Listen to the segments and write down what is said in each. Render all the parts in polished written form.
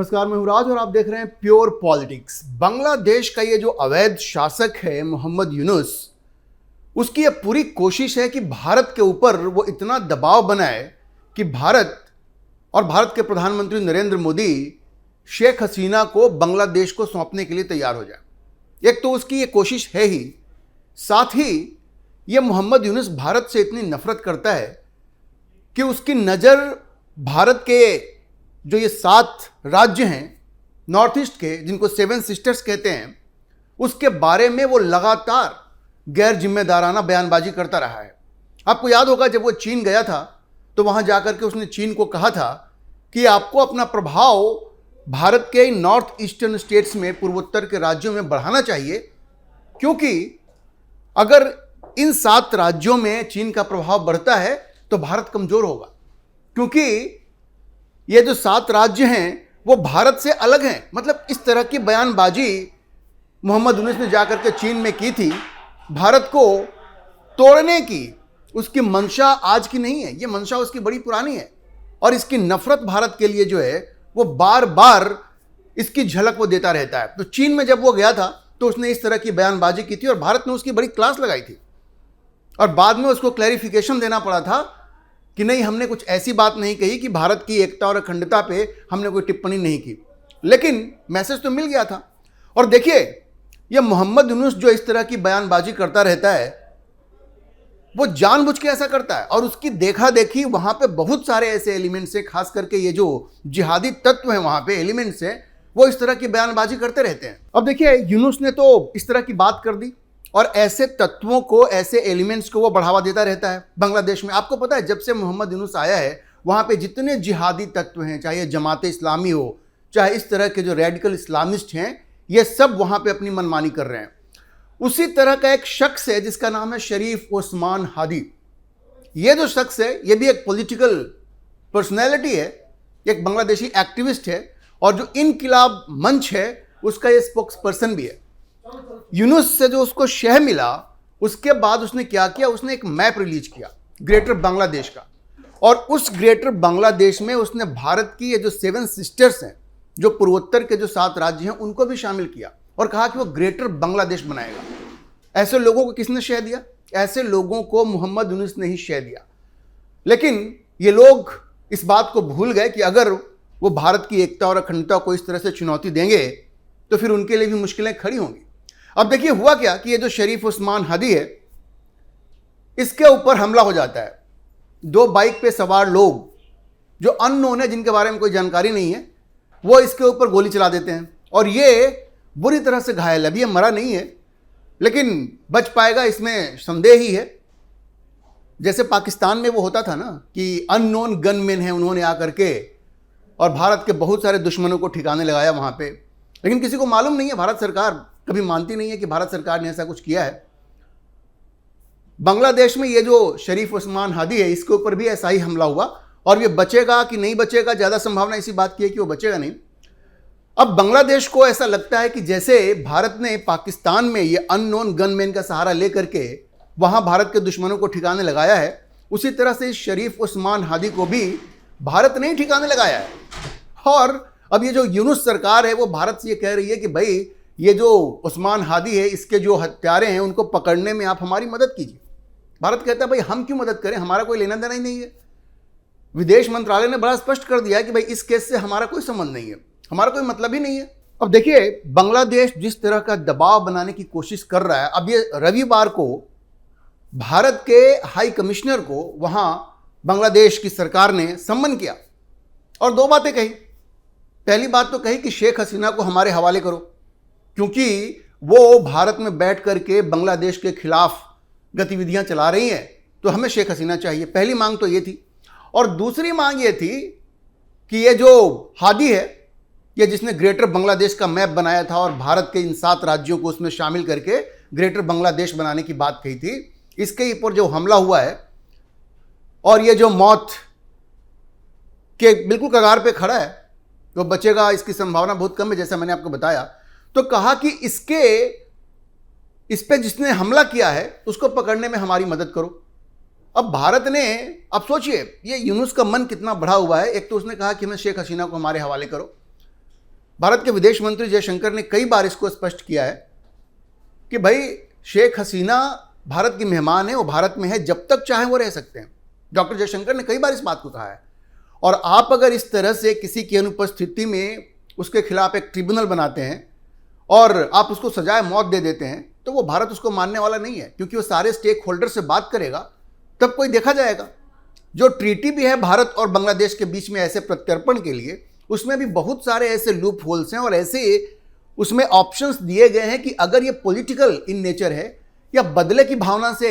नमस्कार, मैं हूं राज और आप देख रहे हैं प्योर पॉलिटिक्स। बांग्लादेश का ये जो अवैध शासक है मोहम्मद यूनुस, उसकी ये पूरी कोशिश है कि भारत के ऊपर वो इतना दबाव बनाए कि भारत और भारत के प्रधानमंत्री नरेंद्र मोदी शेख हसीना को बांग्लादेश को सौंपने के लिए तैयार हो जाए। एक तो उसकी ये कोशिश है ही, साथ ही ये मोहम्मद यूनुस भारत से इतनी नफरत करता है कि उसकी नज़र भारत के जो ये 7 राज्य हैं नॉर्थ ईस्ट के, जिनको 7 सिस्टर्स कहते हैं, उसके बारे में वो लगातार गैर जिम्मेदाराना बयानबाजी करता रहा है। आपको याद होगा जब वो चीन गया था तो वहाँ जाकर के उसने चीन को कहा था कि आपको अपना प्रभाव भारत के नॉर्थ ईस्टर्न स्टेट्स में, पूर्वोत्तर के राज्यों में बढ़ाना चाहिए, क्योंकि अगर इन 7 राज्यों में चीन का प्रभाव बढ़ता है तो भारत कमज़ोर होगा। क्योंकि ये जो 7 राज्य हैं वो भारत से अलग हैं। मतलब इस तरह की बयानबाजी मोहम्मद यूनुस ने जाकर के चीन में की थी। भारत को तोड़ने की उसकी मंशा आज की नहीं है, ये मंशा उसकी बड़ी पुरानी है और इसकी नफरत भारत के लिए जो है वो बार बार इसकी झलक वो देता रहता है। तो चीन में जब वो गया था तो उसने इस तरह की बयानबाजी की थी और भारत ने उसकी बड़ी क्लास लगाई थी और बाद में उसको क्लैरिफिकेशन देना पड़ा था कि नहीं, हमने कुछ ऐसी बात नहीं कही कि भारत की एकता और अखंडता पे हमने कोई टिप्पणी नहीं की, लेकिन मैसेज तो मिल गया था। और देखिए, यह मोहम्मद यूनुस जो इस तरह की बयानबाजी करता रहता है वो जानबूझ के ऐसा करता है और उसकी देखा देखी वहां पे बहुत सारे ऐसे एलिमेंट्स हैं, खास करके ये जो जिहादी तत्व हैं वहां पे एलिमेंट्स हैं, वो इस तरह की बयानबाजी करते रहते हैं। अब देखिए, यूनुस ने तो इस तरह की बात कर दी और ऐसे तत्वों को, ऐसे एलिमेंट्स को वो बढ़ावा देता रहता है बांग्लादेश में। आपको पता है जब से मोहम्मद यूनुस आया है वहाँ पे जितने जिहादी तत्व हैं, चाहे जमाते इस्लामी हो, चाहे इस तरह के जो रेडिकल इस्लामिस्ट हैं, ये सब वहाँ पे अपनी मनमानी कर रहे हैं। उसी तरह का एक शख्स है जिसका नाम है शरीफ ओस्मान हादी। ये जो शख्स है ये भी एक पॉलिटिकल पर्सनैलिटी है, एक बांग्लादेशी एक्टिविस्ट है और जो इनकिलाब मंच है उसका ये स्पोक्स पर्सन भी है। यूनुस से जो उसको शह मिला उसके बाद उसने क्या किया, उसने एक मैप रिलीज किया ग्रेटर बांग्लादेश का और उस ग्रेटर बांग्लादेश में उसने भारत की ये जो 7 सिस्टर्स हैं, जो पूर्वोत्तर के जो 7 राज्य हैं, उनको भी शामिल किया और कहा कि वो ग्रेटर बांग्लादेश बनाएगा। ऐसे लोगों को किसने शह दिया? ऐसे लोगों को मोहम्मद यूनुस ने ही शह दिया। लेकिन ये लोग इस बात को भूल गए कि अगर वो भारत की एकता और अखंडता को इस तरह से चुनौती देंगे तो फिर उनके लिए भी मुश्किलें खड़ी होंगी। अब देखिए हुआ क्या कि ये जो शरीफ ओस्मान हादी है, इसके ऊपर हमला हो जाता है। 2 बाइक पे सवार लोग जो अननोन है, जिनके बारे में कोई जानकारी नहीं है, वो इसके ऊपर गोली चला देते हैं और ये बुरी तरह से घायल है। अभी ये मरा नहीं है लेकिन बच पाएगा इसमें संदेह ही है। जैसे पाकिस्तान में वो होता था ना कि अननोन गनमैन है, उन्होंने आकर के और भारत के बहुत सारे दुश्मनों को ठिकाने लगाया वहाँ पे, लेकिन किसी को मालूम नहीं है, भारत सरकार कभी मानती नहीं है कि भारत सरकार ने ऐसा कुछ किया है। बांग्लादेश में ये जो शरीफ ओस्मान हादी है, इसके ऊपर भी ऐसा ही हमला हुआ और ये बचेगा कि नहीं बचेगा, ज़्यादा संभावना इसी बात की है कि वो बचेगा नहीं। अब बांग्लादेश को ऐसा लगता है कि जैसे भारत ने पाकिस्तान में ये अननोन गनमैन का सहारा लेकर के वहाँ भारत के दुश्मनों को ठिकाने लगाया है, उसी तरह से शरीफ ओस्मान हादी को भी भारत ने ही ठिकाने लगाया है। और अब ये जो यूनुस सरकार है वो भारत से ये कह रही है कि भाई ये जो ओस्मान हादी है, इसके जो हत्यारे हैं उनको पकड़ने में आप हमारी मदद कीजिए। भारत कहता है भाई हम क्यों मदद करें, हमारा कोई लेना देना ही नहीं है। विदेश मंत्रालय ने बड़ा स्पष्ट कर दिया है कि भाई इस केस से हमारा कोई संबंध नहीं है, हमारा कोई मतलब ही नहीं है। अब देखिए, बांग्लादेश जिस तरह का दबाव बनाने की कोशिश कर रहा है, अब ये रविवार को भारत के हाई कमिश्नर को वहां बांग्लादेश की सरकार ने सम्मन किया और 2 बातें कही। पहली बात तो कही कि शेख हसीना को हमारे हवाले करो, क्योंकि वो भारत में बैठ करके बांग्लादेश के खिलाफ गतिविधियां चला रही हैं, तो हमें शेख हसीना चाहिए। पहली मांग तो ये थी। और दूसरी मांग ये थी कि ये जो हादी है, ये जिसने ग्रेटर बांग्लादेश का मैप बनाया था और भारत के इन 7 राज्यों को उसमें शामिल करके ग्रेटर बांग्लादेश बनाने की बात कही थी, इसके ऊपर जो हमला हुआ है और ये जो मौत के बिल्कुल कगार पे खड़ा है, वो बचेगा इसकी संभावना बहुत कम है, जैसा मैंने आपको बताया। तो कहा कि इस पे जिसने हमला किया है उसको पकड़ने में हमारी मदद करो। अब भारत ने, अब सोचिए ये यूनुस का मन कितना बढ़ा हुआ है। एक तो उसने कहा कि हमें शेख हसीना को हमारे हवाले करो, भारत के विदेश मंत्री जयशंकर ने कई बार इसको स्पष्ट किया है कि भाई शेख हसीना भारत की मेहमान है, वो भारत में है, जब तक चाहे वो रह सकते हैं। डॉक्टर जयशंकर ने कई बार इस बात को कहा है। और आप अगर इस तरह से किसी की अनुपस्थिति में उसके खिलाफ एक ट्रिब्यूनल बनाते हैं और आप उसको सजाए मौत दे देते हैं, तो वो भारत उसको मानने वाला नहीं है, क्योंकि वो सारे स्टेक होल्डर से बात करेगा, तब कोई देखा जाएगा। जो ट्रीटी भी है भारत और बांग्लादेश के बीच में ऐसे प्रत्यर्पण के लिए, उसमें भी बहुत सारे ऐसे लूप होल्स हैं और ऐसे उसमें ऑप्शंस दिए गए हैं कि अगर ये पॉलिटिकल इन नेचर है या बदले की भावना से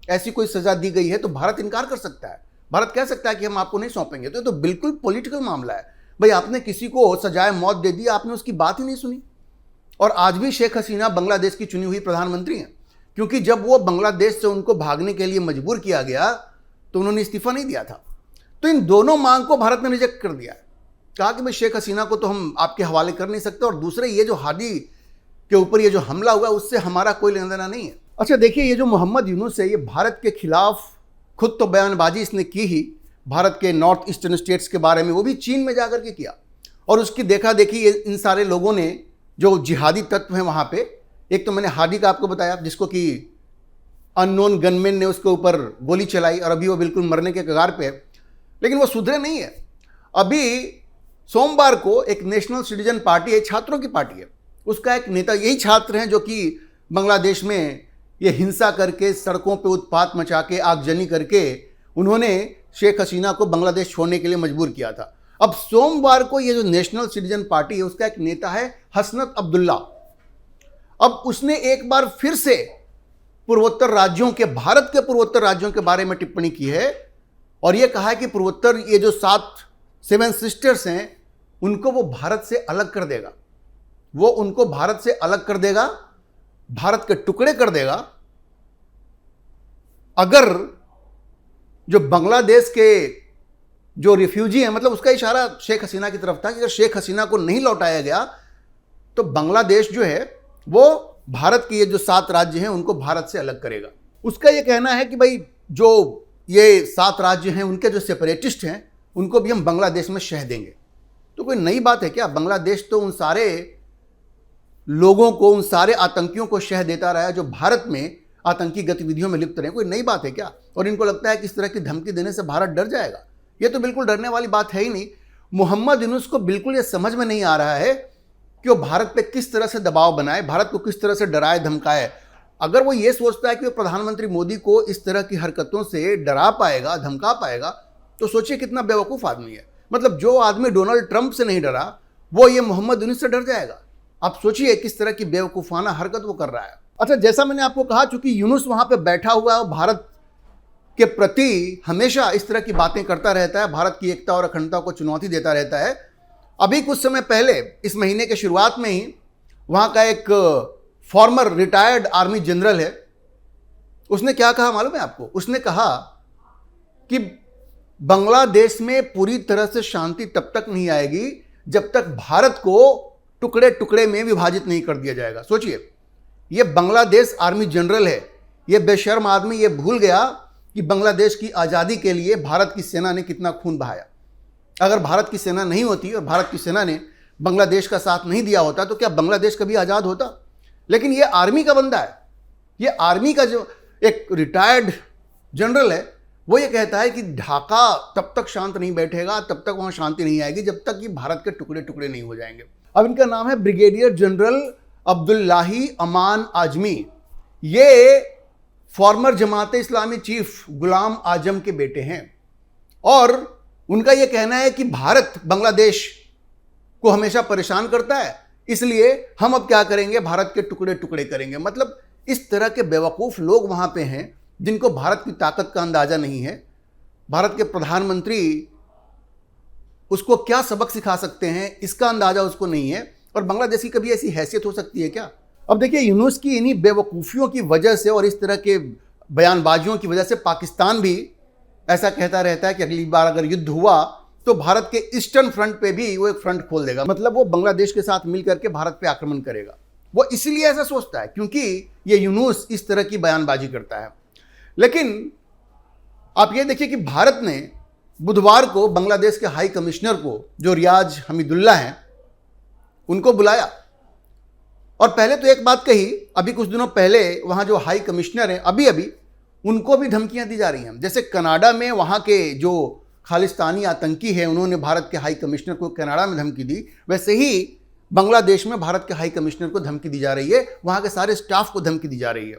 ऐसी कोई सजा दी गई है तो भारत इनकार कर सकता है। भारत कह सकता है कि हम आपको नहीं सौंपेंगे। तो बिल्कुल पॉलिटिकल मामला है भाई। आपने किसी को सजाए मौत दे दी, आपने उसकी बात ही नहीं सुनी। और आज भी शेख हसीना बांग्लादेश की चुनी हुई प्रधानमंत्री हैं, क्योंकि जब वो बांग्लादेश से उनको भागने के लिए मजबूर किया गया तो उन्होंने इस्तीफा नहीं दिया था। तो इन दोनों मांग को भारत ने रिजेक्ट कर दिया है। कहा कि भाई शेख हसीना को तो हम आपके हवाले कर नहीं सकते, और दूसरे ये जो हादी के ऊपर ये जो हमला हुआ उससे हमारा कोई लेना देना नहीं है। अच्छा देखिए, ये जो मोहम्मद यूनुस है, ये भारत के खिलाफ खुद तो बयानबाजी इसने की ही, भारत के नॉर्थ ईस्टर्न स्टेट्स के बारे में, वो भी चीन में जाकर के किया। और उसकी देखा देखी इन सारे लोगों ने, जो जिहादी तत्व हैं वहाँ पे, एक तो मैंने हादी का आपको बताया जिसको कि अननोन गनमैन ने उसके ऊपर गोली चलाई और अभी वो बिल्कुल मरने के कगार पे है, लेकिन वो सुधरे नहीं है। अभी सोमवार को एक नेशनल सिटीजन पार्टी है, छात्रों की पार्टी है, उसका एक नेता, यही छात्र हैं जो कि बांग्लादेश में ये हिंसा करके, सड़कों पे उत्पात मचा के, आगजनी करके उन्होंने शेख हसीना को बांग्लादेश छोड़ने के लिए मजबूर किया था। अब सोमवार को ये जो नेशनल सिटीजन पार्टी है उसका एक नेता है हसनत अब्दुल्ला। अब उसने एक बार फिर से पूर्वोत्तर राज्यों के, भारत के पूर्वोत्तर राज्यों के बारे में टिप्पणी की है और यह कहा है कि पूर्वोत्तर, ये जो 7 सिस्टर्स हैं, उनको वो भारत से अलग कर देगा। वो उनको भारत से अलग कर देगा, भारत के टुकड़े कर देगा, अगर जो बांग्लादेश के जो रिफ्यूजी हैं, मतलब उसका इशारा शेख हसीना की तरफ था कि अगर शेख हसीना को नहीं लौटाया गया तो बांग्लादेश जो है वो भारत के ये जो 7 राज्य हैं उनको भारत से अलग करेगा। उसका ये कहना है कि भाई जो ये 7 राज्य हैं उनके जो सेपरेटिस्ट हैं उनको भी हम बांग्लादेश में शह देंगे। तो कोई नई बात है क्या? बांग्लादेश तो उन सारे लोगों को, उन सारे आतंकियों को शह देता रहा है जो भारत में आतंकी गतिविधियों में लिप्त रहे। कोई नई बात है क्या? और इनको लगता है कि इस तरह की धमकी देने से भारत डर जाएगा? ये तो बिल्कुल डरने वाली बात है ही नहीं। मोहम्मद यूनुस को बिल्कुल ये समझ में नहीं आ रहा है कि वो भारत पे किस तरह से दबाव बनाए, भारत को किस तरह से डराए धमकाए। अगर वो ये सोचता है कि वो प्रधानमंत्री मोदी को इस तरह की हरकतों से डरा पाएगा, धमका पाएगा, तो सोचिए कितना बेवकूफ़ आदमी है। मतलब जो आदमी डोनाल्ड ट्रंप से नहीं डरा, वो ये मोहम्मद यूनुस से डर जाएगा। आप सोचिए किस तरह की बेवकूफ़ाना हरकत वो कर रहा है। अच्छा, जैसा मैंने आपको कहा, चूंकि यूनुस वहाँ पे बैठा हुआ है, भारत के प्रति हमेशा इस तरह की बातें करता रहता है, भारत की एकता और अखंडता को चुनौती देता रहता है। अभी कुछ समय पहले, इस महीने के शुरुआत में ही, वहाँ का एक फॉर्मर रिटायर्ड आर्मी जनरल है, उसने क्या कहा मालूम है आपको? उसने कहा कि बांग्लादेश में पूरी तरह से शांति तब तक नहीं आएगी जब तक भारत को टुकड़े टुकड़े में विभाजित नहीं कर दिया जाएगा। सोचिए, ये बांग्लादेश आर्मी जनरल है, ये बेशर्म आदमी ये भूल गया कि बांग्लादेश की आज़ादी के लिए भारत की सेना ने कितना खून बहाया। अगर भारत की सेना नहीं होती और भारत की सेना ने बांग्लादेश का साथ नहीं दिया होता तो क्या बांग्लादेश कभी आज़ाद होता? लेकिन ये आर्मी का बंदा है, ये आर्मी का जो एक रिटायर्ड जनरल है, वो ये कहता है कि ढाका तब तक शांत नहीं बैठेगा, तब तक वहाँ शांति नहीं आएगी जब तक कि भारत के टुकड़े टुकड़े नहीं हो जाएंगे। अब इनका नाम है ब्रिगेडियर जनरल अब्दुल्लाही अमान आजमी। ये फॉर्मर जमात इस्लामी चीफ गुलाम आजम के बेटे हैं और उनका यह कहना है कि भारत बांग्लादेश को हमेशा परेशान करता है, इसलिए हम अब क्या करेंगे, भारत के टुकड़े टुकड़े करेंगे। मतलब इस तरह के बेवकूफ़ लोग वहाँ पे हैं जिनको भारत की ताकत का अंदाज़ा नहीं है। भारत के प्रधानमंत्री उसको क्या सबक सिखा सकते हैं इसका अंदाज़ा उसको नहीं है। और बांग्लादेश की कभी ऐसी हैसियत हो सकती है क्या? अब देखिए, यूनुस की इन्हीं बेवकूफ़ियों की वजह से और इस तरह के बयानबाजियों की वजह से पाकिस्तान भी ऐसा कहता रहता है कि अगली बार अगर युद्ध हुआ तो भारत के ईस्टर्न फ्रंट पे भी वो एक फ्रंट खोल देगा। मतलब वो बांग्लादेश के साथ मिल करके भारत पे आक्रमण करेगा। वो इसलिए ऐसा सोचता है क्योंकि ये यूनुस इस तरह की बयानबाजी करता है। लेकिन आप ये देखिए कि भारत ने बुधवार को बांग्लादेश के हाई कमिश्नर को, जो रियाज हमीदुल्लाह हैं, उनको बुलाया और पहले तो एक बात कही, अभी कुछ दिनों पहले वहाँ जो हाई कमिश्नर हैं अभी उनको भी धमकियाँ दी जा रही हैं। जैसे कनाडा में वहाँ के जो खालिस्तानी आतंकी है उन्होंने भारत के हाई कमिश्नर को कनाडा में धमकी दी, वैसे ही बांग्लादेश में भारत के हाई कमिश्नर को धमकी दी जा रही है, वहाँ के सारे स्टाफ को धमकी दी जा रही है।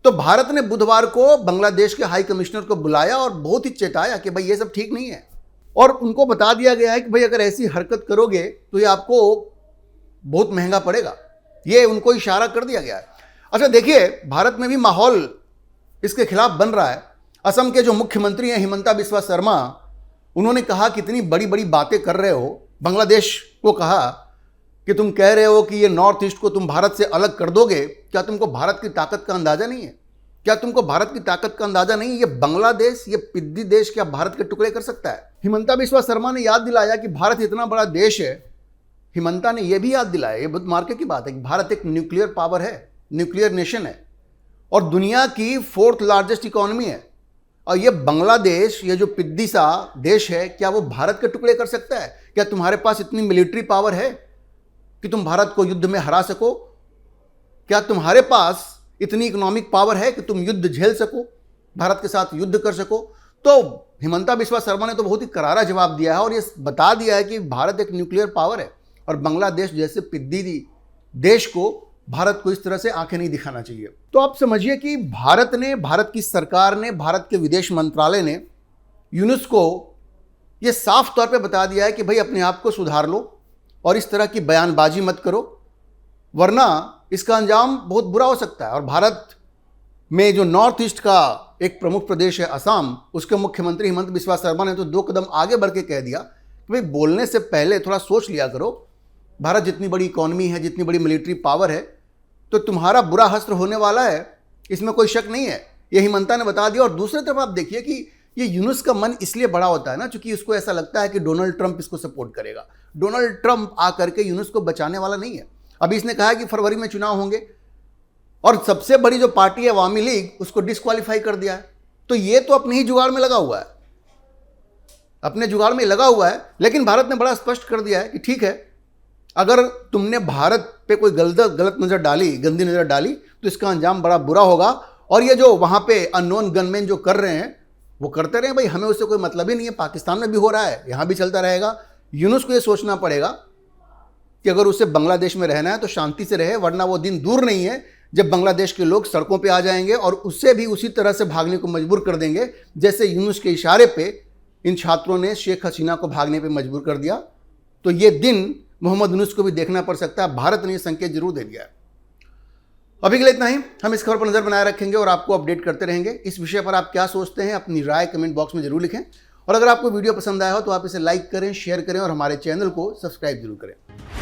तो भारत ने बुधवार को बांग्लादेश के हाई कमिश्नर को बुलाया और बहुत ही चेताया कि भाई ये सब ठीक नहीं है, और उनको बता दिया गया है कि भाई अगर ऐसी हरकत करोगे तो ये आपको बहुत महंगा पड़ेगा। ये उनको इशारा कर दिया गया है। अच्छा देखिए, भारत में भी माहौल इसके खिलाफ बन रहा है। असम के जो मुख्यमंत्री हैं हिमंता बिस्वा शर्मा, उन्होंने कहा कि इतनी बड़ी बड़ी बातें कर रहे हो, बांग्लादेश को कहा कि तुम कह रहे हो कि ये नॉर्थ ईस्ट को तुम भारत से अलग कर दोगे, क्या तुमको भारत की ताकत का अंदाजा नहीं है? क्या तुमको भारत की ताकत का अंदाजा नहीं? ये बांग्लादेश, ये पिद्दी देश क्या भारत के टुकड़े कर सकता है? हिमंता बिस्वा शर्मा ने याद दिलाया कि भारत इतना बड़ा देश है। हिमंता ने यह भी याद दिलाया, ये बहुत मार्के की बात है, कि भारत एक न्यूक्लियर पावर है, न्यूक्लियर नेशन है और दुनिया की 4th लार्जेस्ट इकोनॉमी है। और ये बांग्लादेश, ये जो पिद्दी सा देश है, क्या वो भारत के टुकड़े कर सकता है? क्या तुम्हारे पास इतनी मिलिट्री पावर है कि तुम भारत को युद्ध में हरा सको? क्या तुम्हारे पास इतनी इकोनॉमिक पावर है कि तुम युद्ध झेल सको, भारत के साथ युद्ध कर सको? तो हिमंता बिस्वा शर्मा ने तो बहुत ही करारा जवाब दिया है और ये बता दिया है कि भारत एक न्यूक्लियर पावर है और बांग्लादेश जैसे पिद्दी देश को, भारत को इस तरह से आंखें नहीं दिखाना चाहिए। तो आप समझिए कि भारत की सरकार ने, भारत के विदेश मंत्रालय ने यूनुस को ये साफ तौर पे बता दिया है कि भाई अपने आप को सुधार लो और इस तरह की बयानबाजी मत करो, वरना इसका अंजाम बहुत बुरा हो सकता है। और भारत में जो नॉर्थ ईस्ट का एक प्रमुख प्रदेश है असम, उसके मुख्यमंत्री हिमंत बिस्वा शर्मा ने तो 2 कदम आगे बढ़ के कह दिया कि भाई बोलने से पहले थोड़ा सोच लिया करो। भारत जितनी बड़ी इकोनॉमी है, जितनी बड़ी मिलिट्री पावर है, तो तुम्हारा बुरा हश्र होने वाला है, इसमें कोई शक नहीं है। ये हिमंता ने बता दिया। और दूसरी तरफ आप देखिए कि ये यूनुस का मन इसलिए बड़ा होता है ना, क्योंकि उसको ऐसा लगता है कि डोनाल्ड ट्रंप इसको सपोर्ट करेगा। डोनाल्ड ट्रंप आकर के यूनुस को बचाने वाला नहीं है। अभी इसने कहा है कि फरवरी में चुनाव होंगे और सबसे बड़ी जो पार्टी है अवामी लीग, उसको डिस्क्वालीफाई कर दिया है। तो ये तो अपने ही जुगाड़ में लगा हुआ है, अपने जुगाड़ में लगा हुआ है। लेकिन भारत ने बड़ा स्पष्ट कर दिया है कि ठीक है, अगर तुमने भारत पे कोई गलत नज़र डाली, गंदी नज़र डाली, तो इसका अंजाम बड़ा बुरा होगा। और ये जो वहाँ पे अननोन गनमैन जो कर रहे हैं, वो करते रहे भाई, हमें उससे कोई मतलब ही नहीं है। पाकिस्तान में भी हो रहा है, यहाँ भी चलता रहेगा। यूनुस को ये सोचना पड़ेगा कि अगर उसे बांग्लादेश में रहना है तो शांति से रहे, वरना वो दिन दूर नहीं है जब बांग्लादेश के लोग सड़कों पे आ जाएंगे और उससे भी उसी तरह से भागने को मजबूर कर देंगे जैसे यूनुस के इशारे पे इन छात्रों ने शेख हसीना को भागने पे मजबूर कर दिया। तो ये दिन मोहम्मद यूनुस को भी देखना पड़ सकता है। भारत ने ये संकेत जरूर दे दिया है। अभी के लिए इतना ही। हम इस खबर पर नजर बनाए रखेंगे और आपको अपडेट करते रहेंगे। इस विषय पर आप क्या सोचते हैं, अपनी राय कमेंट बॉक्स में जरूर लिखें। और अगर आपको वीडियो पसंद आया हो तो आप इसे लाइक करें, शेयर करें और हमारे चैनल को सब्सक्राइब जरूर करें।